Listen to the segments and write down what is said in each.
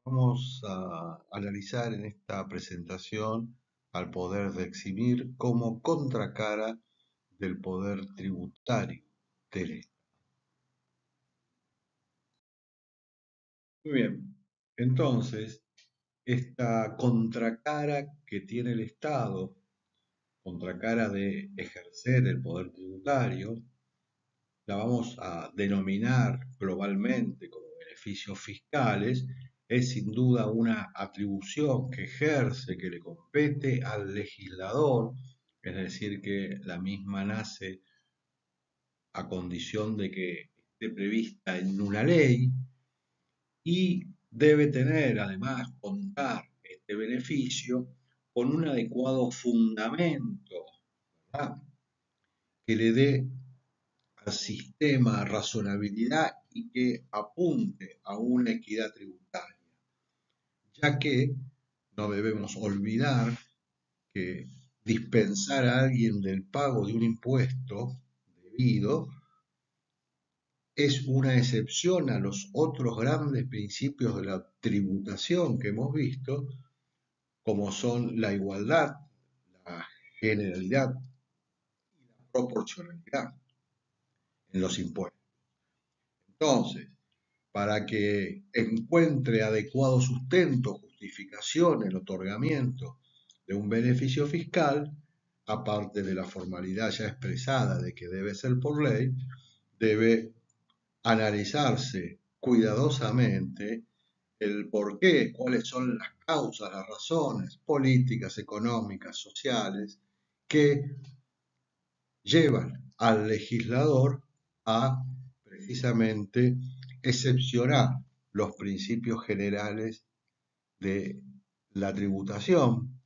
Vamos a analizar en esta presentación al poder de eximir como contracara del poder tributario del Estado. Muy bien, entonces, esta contracara que tiene el Estado, contracara de ejercer el poder tributario, la vamos a denominar globalmente como beneficios fiscales, es sin duda una atribución que ejerce, que le compete al legislador, es decir, que la misma nace a condición de que esté prevista en una ley y debe tener, además, contar este beneficio con un adecuado fundamento, ¿verdad?, que le dé al sistema razonabilidad y que apunte a una equidad tributaria, ya que no debemos olvidar que dispensar a alguien del pago de un impuesto debido es una excepción a los otros grandes principios de la tributación que hemos visto, como son la igualdad, la generalidad y la proporcionalidad en los impuestos. Entonces, para que encuentre adecuado sustento, justificación el otorgamiento de un beneficio fiscal, aparte de la formalidad ya expresada de que debe ser por ley, debe analizarse cuidadosamente el por qué, cuáles son las causas, las razones políticas, económicas, sociales, que llevan al legislador a precisamente excepcionar los principios generales de la tributación,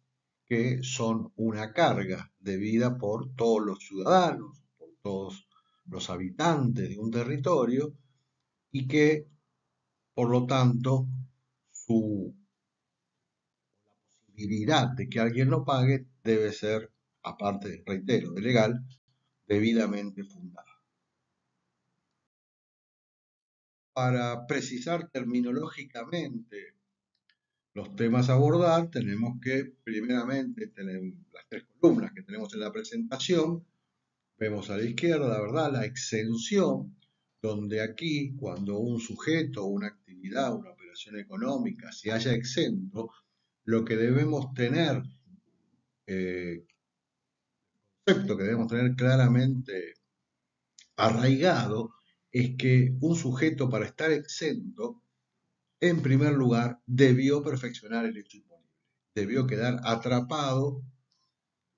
que son una carga debida por todos los ciudadanos, por todos los habitantes de un territorio, y que, por lo tanto, su posibilidad de que alguien lo pague debe ser, aparte, reitero, de legal, debidamente fundada. Para precisar terminológicamente los temas a abordar, tenemos que, primeramente, tener las tres columnas que tenemos en la presentación. Vemos a la izquierda, ¿verdad?, la exención, donde aquí, cuando un sujeto, una actividad, una operación económica se haya exento, lo que debemos tener, concepto que debemos tener claramente arraigado, es que un sujeto, para estar exento, en primer lugar, debió perfeccionar el hecho imponible, debió quedar atrapado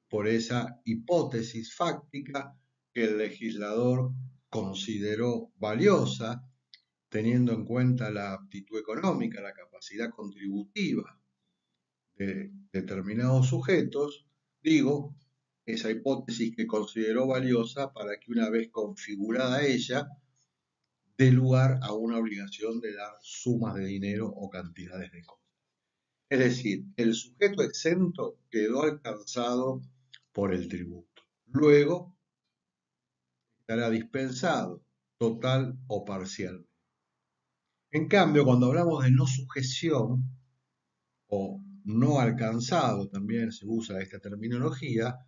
por esa hipótesis fáctica que el legislador consideró valiosa, teniendo en cuenta la aptitud económica, la capacidad contributiva de determinados sujetos, digo, esa hipótesis que consideró valiosa para que, una vez configurada ella, dé lugar a una obligación de dar sumas de dinero o cantidades de cosas. Es decir, el sujeto exento quedó alcanzado por el tributo. Luego estará dispensado, total o parcial. En cambio, cuando hablamos de no sujeción o no alcanzado, también se usa esta terminología,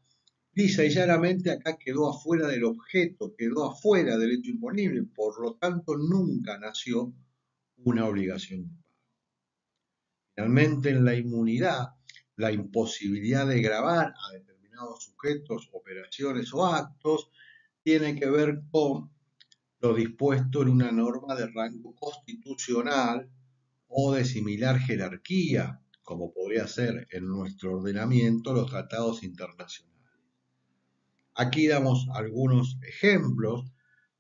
lisa y llanamente acá quedó afuera del objeto, quedó afuera del hecho imponible, por lo tanto nunca nació una obligación de pago. Finalmente, en la inmunidad, la imposibilidad de gravar a determinados sujetos, operaciones o actos tiene que ver con lo dispuesto en una norma de rango constitucional o de similar jerarquía, como podría ser en nuestro ordenamiento los tratados internacionales. Aquí damos algunos ejemplos.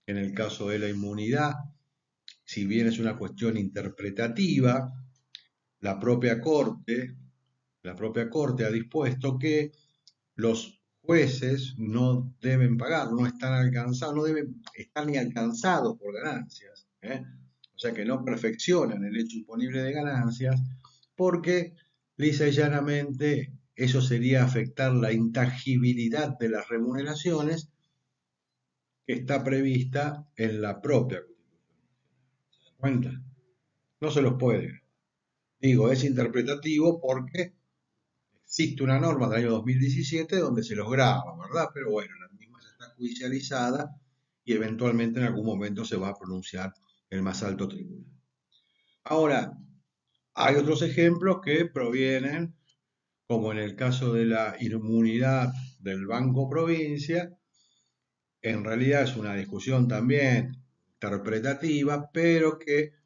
En el caso de la inmunidad, si bien es una cuestión interpretativa, la propia Corte, ha dispuesto que los jueces no deben pagar, no están alcanzados, no deben estar ni alcanzados por ganancias, ¿eh? O sea que no perfeccionan el hecho imponible de ganancias, porque lisa y llanamente eso sería afectar la intangibilidad de las remuneraciones que está prevista en la propia Constitución. ¿Se dan cuenta? No se los puede. Digo, es interpretativo porque existe una norma del año 2017 donde se los graba, ¿verdad? Pero bueno, la misma ya está judicializada y eventualmente en algún momento se va a pronunciar el más alto tribunal. Ahora, hay otros ejemplos que provienen, como en el caso de la inmunidad del Banco Provincia. En realidad es una discusión también interpretativa, pero que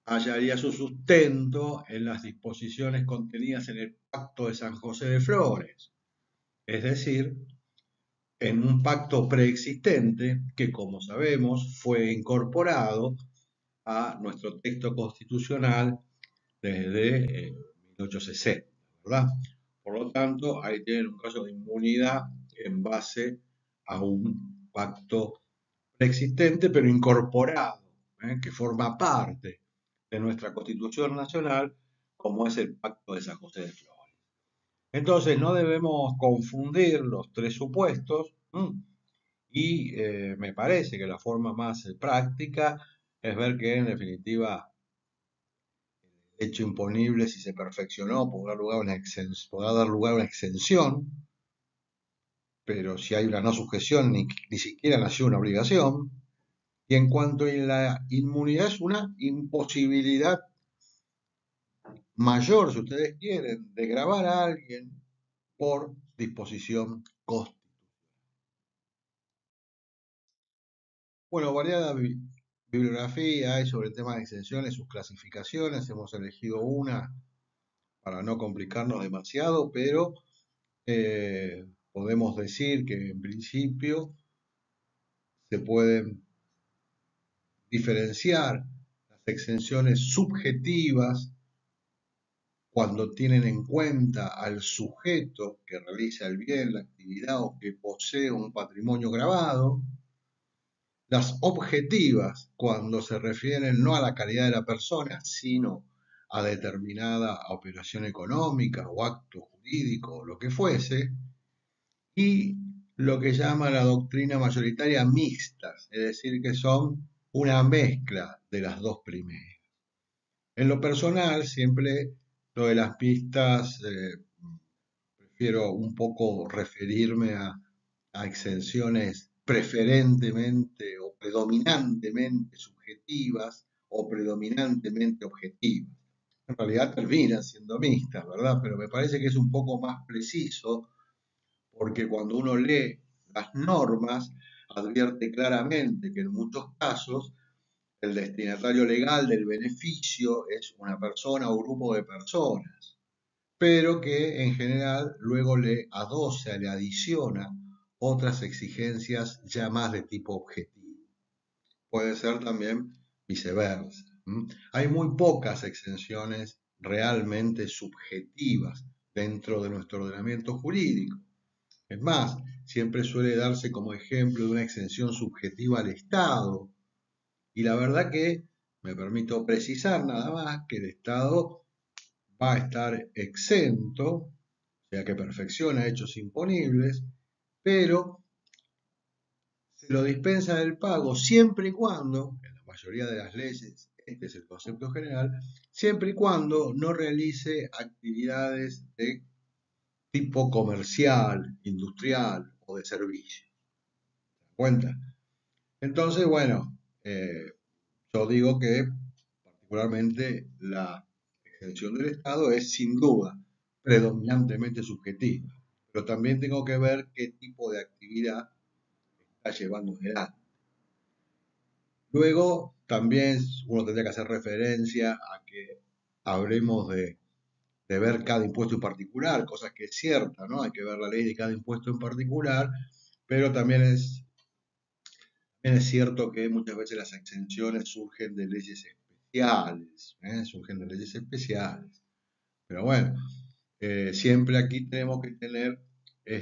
hallaría su sustento en las disposiciones contenidas en el Pacto de San José de Flores, es decir, en un pacto preexistente que, como sabemos, fue incorporado a nuestro texto constitucional desde 1860, ¿verdad? Por lo tanto, ahí tienen un caso de inmunidad en base a un pacto preexistente, pero incorporado, que forma parte de nuestra Constitución Nacional, como es el Pacto de San José de Flores. Entonces, no debemos confundir los tres supuestos, y me parece que la forma más práctica es ver que, en definitiva, el hecho imponible, si se perfeccionó, podrá dar lugar a una exención, pero si hay una no sujeción, ni siquiera nació una obligación. Y en cuanto a la inmunidad, es una imposibilidad mayor, si ustedes quieren, de grabar a alguien por disposición constitucional. Bueno, variada bibliografía hay sobre el tema de exenciones, sus clasificaciones. Hemos elegido una para no complicarnos demasiado, pero podemos decir que en principio se pueden diferenciar las exenciones subjetivas cuando tienen en cuenta al sujeto que realiza el bien, la actividad o que posee un patrimonio grabado; las objetivas cuando se refieren no a la calidad de la persona, sino a determinada operación económica o acto jurídico o lo que fuese; y lo que llama la doctrina mayoritaria mixtas, es decir, que son una mezcla de las dos primeras. En lo personal, siempre lo de las pistas, prefiero un poco referirme a exenciones preferentemente o predominantemente subjetivas o predominantemente objetivas. En realidad terminan siendo mixtas, ¿verdad? Pero me parece que es un poco más preciso porque cuando uno lee las normas advierte claramente que en muchos casos el destinatario legal del beneficio es una persona o grupo de personas, pero que en general luego le adosa, le adiciona otras exigencias ya más de tipo objetivo. Puede ser también viceversa. Hay muy pocas exenciones realmente subjetivas dentro de nuestro ordenamiento jurídico. Es más, siempre suele darse como ejemplo de una exención subjetiva al Estado. Y la verdad que me permito precisar nada más que el Estado va a estar exento, o sea que perfecciona hechos imponibles, pero se lo dispensa del pago siempre y cuando, en la mayoría de las leyes, este es el concepto general, siempre y cuando no realice actividades de tipo comercial, industrial o de servicio. ¿Se dan cuenta? Entonces, bueno, yo digo que particularmente la exención del Estado es sin duda predominantemente subjetiva, pero también tengo que ver qué tipo de actividad está llevando adelante. Luego, también uno tendría que hacer referencia a que habremos de ver cada impuesto en particular, cosa que es cierta, ¿no? Hay que ver la ley de cada impuesto en particular, pero también es cierto que muchas veces las exenciones surgen de leyes especiales, surgen de leyes especiales. Pero bueno, siempre aquí tenemos que tener si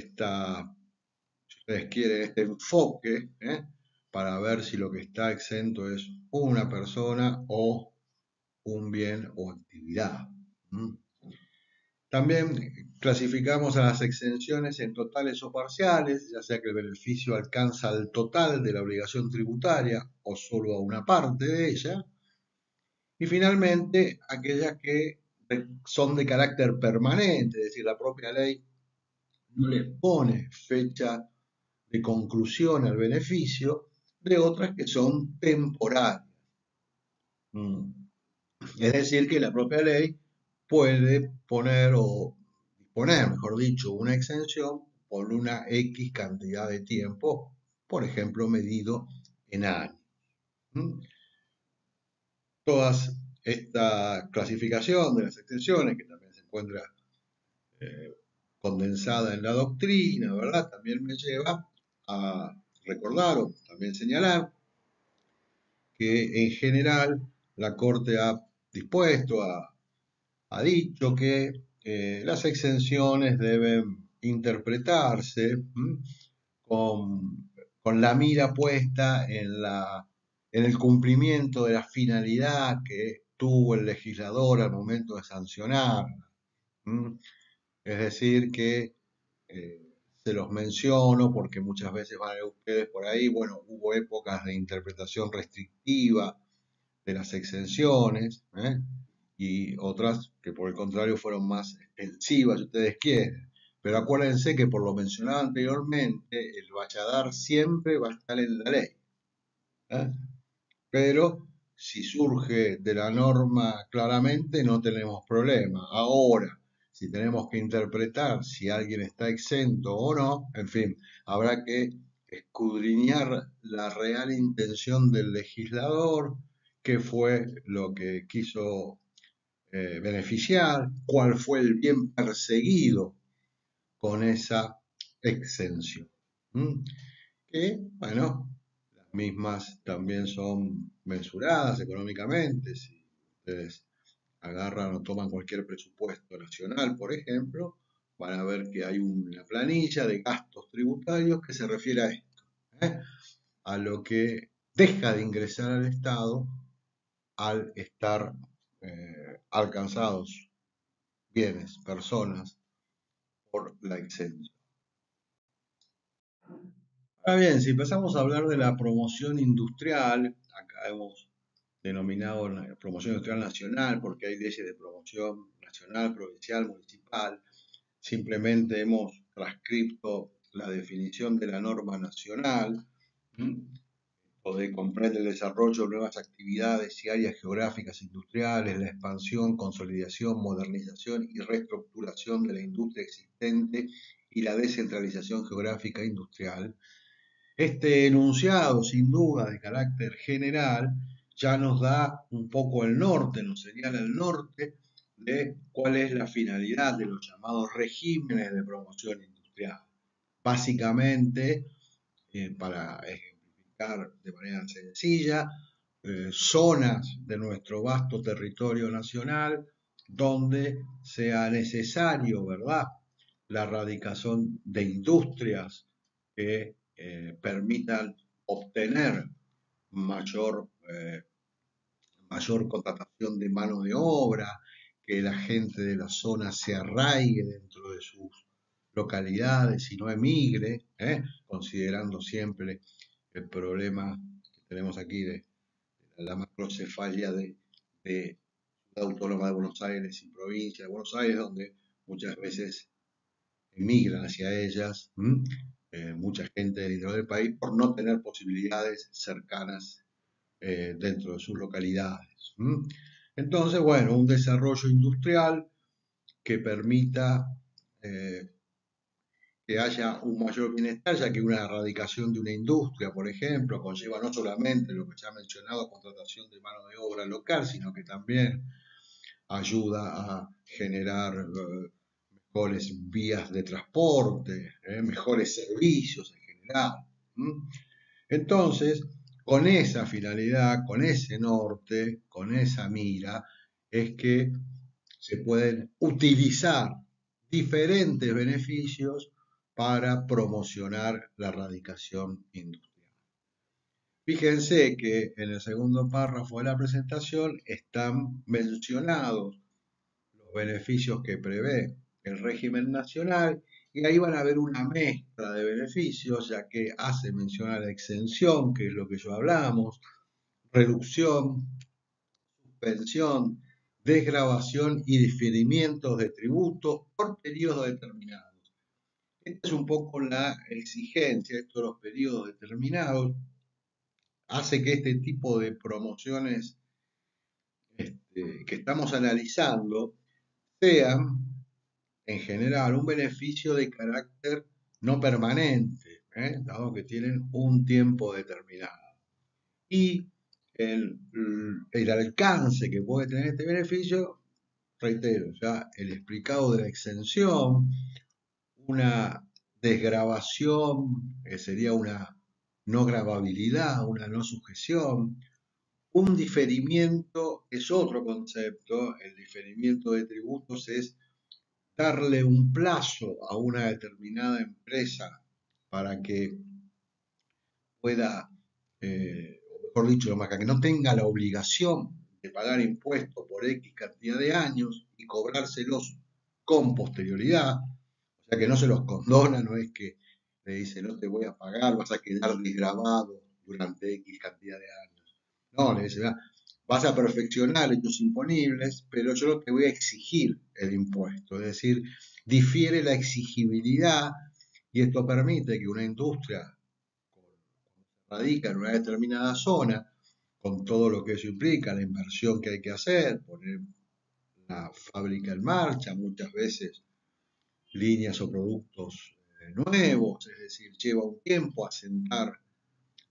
ustedes quieren, este enfoque, para ver si lo que está exento es una persona o un bien o actividad. También clasificamos a las exenciones en totales o parciales, ya sea que el beneficio alcanza al total de la obligación tributaria o solo a una parte de ella. Y finalmente, aquellas que son de carácter permanente, es decir, la propia ley no le pone fecha de conclusión al beneficio, de otras que son temporarias. Mm. Es decir, que la propia ley puede poner o disponer, mejor dicho, una exención por una X cantidad de tiempo, por ejemplo, medido en años. ¿Mm? Toda esta clasificación de las exenciones, que también se encuentra eh, condensada en la doctrina, ¿verdad? También me lleva a recordar o también señalar que en general la Corte ha dispuesto, ha dicho que las exenciones deben interpretarse con la mira puesta en el cumplimiento de la finalidad que tuvo el legislador al momento de sancionar. Es decir, que eh, se los menciono porque muchas veces van a ver ustedes por ahí, bueno, hubo épocas de interpretación restrictiva de las exenciones, y otras que por el contrario fueron más extensivas, si ustedes quieren. Pero acuérdense que por lo mencionado anteriormente, el bachadar siempre va a estar en la ley. ¿Eh? Pero si surge de la norma claramente, no tenemos problema. Ahora, si tenemos que interpretar si alguien está exento o no, en fin, habrá que escudriñar la real intención del legislador, qué fue lo que quiso beneficiar, cuál fue el bien perseguido con esa exención. ¿Mm? Que, bueno, las mismas también son mensuradas económicamente. Si ustedes agarran o toman cualquier presupuesto nacional, por ejemplo, van a ver que hay una planilla de gastos tributarios que se refiere a esto, ¿eh? A lo que deja de ingresar al Estado al estar alcanzados bienes, personas, por la exención. Ahora bien, si empezamos a hablar de la promoción industrial, acá hemos denominado la promoción industrial nacional porque hay leyes de promoción nacional, provincial, municipal. Simplemente hemos transcrito la definición de la norma nacional, donde comprende el desarrollo de nuevas actividades y áreas geográficas industriales, la expansión, consolidación, modernización y reestructuración de la industria existente y la descentralización geográfica industrial. Este enunciado, sin duda, de carácter general, ya nos da un poco el norte, nos señala el norte de cuál es la finalidad de los llamados regímenes de promoción industrial. Básicamente, para ejemplificar de manera sencilla, zonas de nuestro vasto territorio nacional donde sea necesario, ¿verdad?, la radicación de industrias que permitan obtener mayor, mayor contratación de mano de obra, que la gente de la zona se arraigue dentro de sus localidades y no emigre, considerando siempre el problema que tenemos aquí de la macrocefalia de la Autónoma de Buenos Aires y provincia de Buenos Aires, donde muchas veces emigran hacia ellas mucha gente del interior del país por no tener posibilidades cercanas dentro de sus localidades. Entonces, bueno, un desarrollo industrial que permita que haya un mayor bienestar, ya que una erradicación de una industria, por ejemplo, conlleva no solamente lo que ya he mencionado, contratación de mano de obra local, sino que también ayuda a generar mejores vías de transporte, mejores servicios en general. Entonces, con esa finalidad, con ese norte, con esa mira, es que se pueden utilizar diferentes beneficios para promocionar la erradicación industrial. Fíjense que en el segundo párrafo de la presentación están mencionados los beneficios que prevé el régimen nacional y ahí van a ver una mezcla de beneficios, ya que hace mención a la exención, que es lo que ya hablamos, reducción, suspensión desgravación y diferimientos de tributos por periodos determinados. Esta es un poco la exigencia, esto de los periodos determinados, hace que este tipo de promociones que estamos analizando sean, en general, un beneficio de carácter no permanente, dado que tienen un tiempo determinado. Y el alcance que puede tener este beneficio, reitero, ya el explicado de la exención, una desgravación, que sería una no gravabilidad, una no sujeción. Un diferimiento es otro concepto. El diferimiento de tributos es darle un plazo a una determinada empresa para que pueda, o mejor dicho, que no tenga la obligación de pagar impuestos por X cantidad de años y cobrárselos con posterioridad. O sea que no se los condona, no es que le dice no te voy a pagar, vas a quedar desgravado durante X cantidad de años. No, le dice, vas a perfeccionar hechos imponibles, pero yo no te voy a exigir el impuesto. Es decir, difiere la exigibilidad y esto permite que una industria radica en una determinada zona, con todo lo que eso implica, la inversión que hay que hacer, poner la fábrica en marcha, muchas veces líneas o productos nuevos, es decir, lleva un tiempo asentar,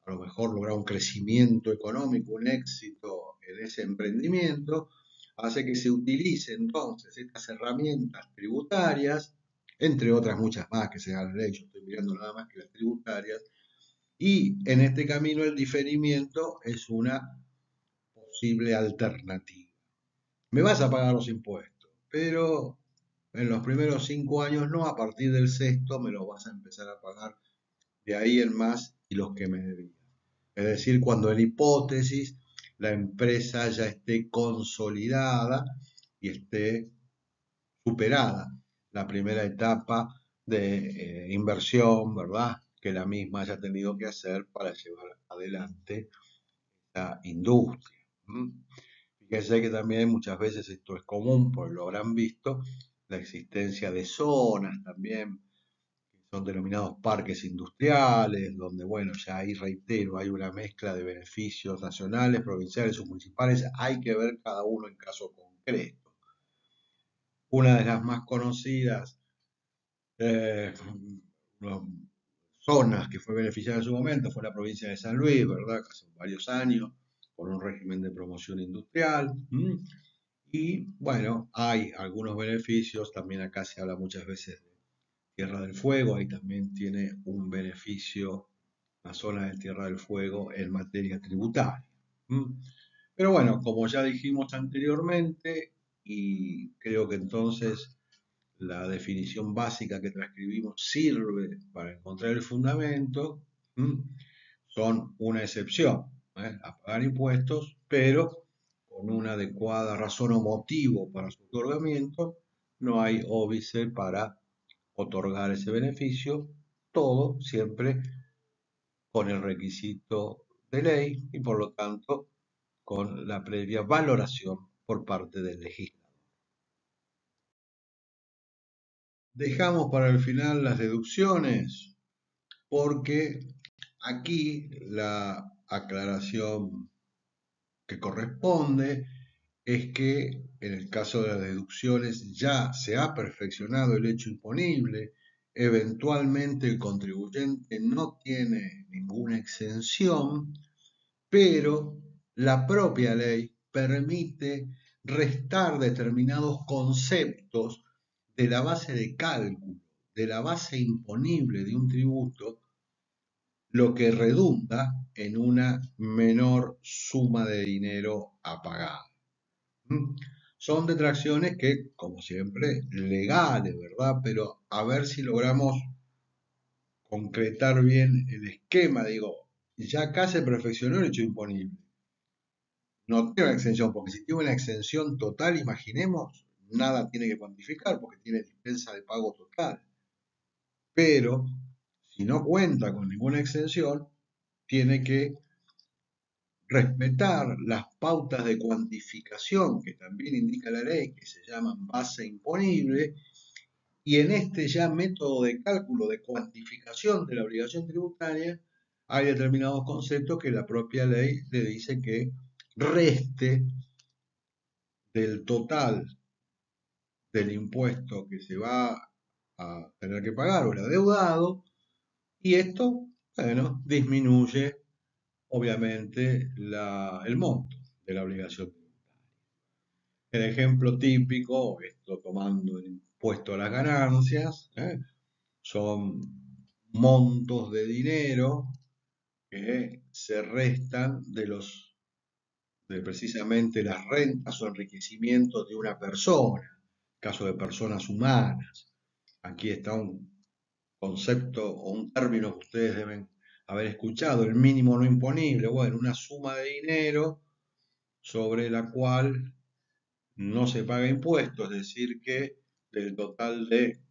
a lo mejor lograr un crecimiento económico, un éxito en ese emprendimiento, hace que se utilicen entonces estas herramientas tributarias, entre otras muchas más que se dan en la ley, yo estoy mirando nada más que las tributarias, y en este camino el diferimiento es una posible alternativa. Me vas a pagar los impuestos, pero en los primeros 5 años no, a partir del sexto me los vas a empezar a pagar de ahí en más y los que me debías. Es decir, cuando en hipótesis la empresa ya esté consolidada y esté superada la primera etapa de inversión, ¿verdad? Que la misma haya tenido que hacer para llevar adelante la industria. Fíjense que también muchas veces esto es común, pues lo habrán visto, la existencia de zonas también, que son denominados parques industriales, donde, bueno, ya ahí reitero, hay una mezcla de beneficios nacionales, provinciales o municipales, hay que ver cada uno en caso concreto. Una de las más conocidas eh, zonas que fue beneficiada en su momento fue la provincia de San Luis, ¿verdad? Hace varios años, por un régimen de promoción industrial. Y bueno, hay algunos beneficios, también acá se habla muchas veces de Tierra del Fuego, ahí también tiene un beneficio la zona de Tierra del Fuego en materia tributaria. Pero bueno, como ya dijimos anteriormente, y creo que entonces la definición básica que transcribimos sirve para encontrar el fundamento, son una excepción a pagar impuestos, pero con una adecuada razón o motivo para su otorgamiento, no hay óbice para otorgar ese beneficio, todo siempre con el requisito de ley y por lo tanto con la previa valoración por parte del legislador. Dejamos para el final las deducciones porque aquí la aclaración que corresponde es que en el caso de las deducciones ya se ha perfeccionado el hecho imponible, eventualmente el contribuyente no tiene ninguna exención, pero la propia ley permite restar determinados conceptos de la base de cálculo, de la base imponible de un tributo, lo que redunda en una menor suma de dinero a pagar. Son detracciones que, como siempre, legales, ¿verdad? Pero a ver si logramos concretar bien el esquema. Digo, ya acá se perfeccionó el hecho imponible. No tiene una exención, porque si tiene una exención total, imaginemos, nada tiene que cuantificar porque tiene dispensa de pago total. Pero si no cuenta con ninguna exención, tiene que respetar las pautas de cuantificación que también indica la ley, que se llaman base imponible, y en este ya método de cálculo de cuantificación de la obligación tributaria hay determinados conceptos que la propia ley le dice que reste del total del impuesto que se va a tener que pagar o el adeudado, y esto, bueno, disminuye obviamente el monto de la obligación tributaria. El ejemplo típico, esto tomando el impuesto a las ganancias, son montos de dinero que se restan de precisamente las rentas o enriquecimientos de una persona, caso de personas humanas. Aquí está un concepto o un término que ustedes deben haber escuchado, el mínimo no imponible. Bueno, una suma de dinero sobre la cual no se paga impuesto, es decir, que del total de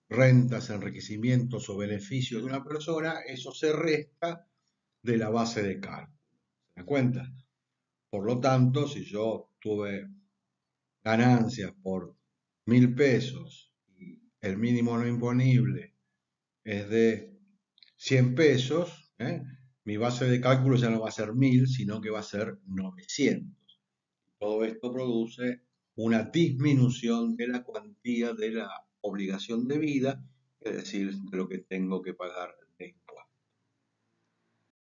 rentas, enriquecimientos o beneficios de una persona, eso se resta de la base de cálculo. ¿Se dan cuenta? Por lo tanto, si yo tuve ganancias por 1.000 pesos y el mínimo no imponible es de 100 pesos, mi base de cálculo ya no va a ser 1.000, sino que va a ser 900. Todo esto produce una disminución de la cuantía de la obligación de vida, es decir, de lo que tengo que pagar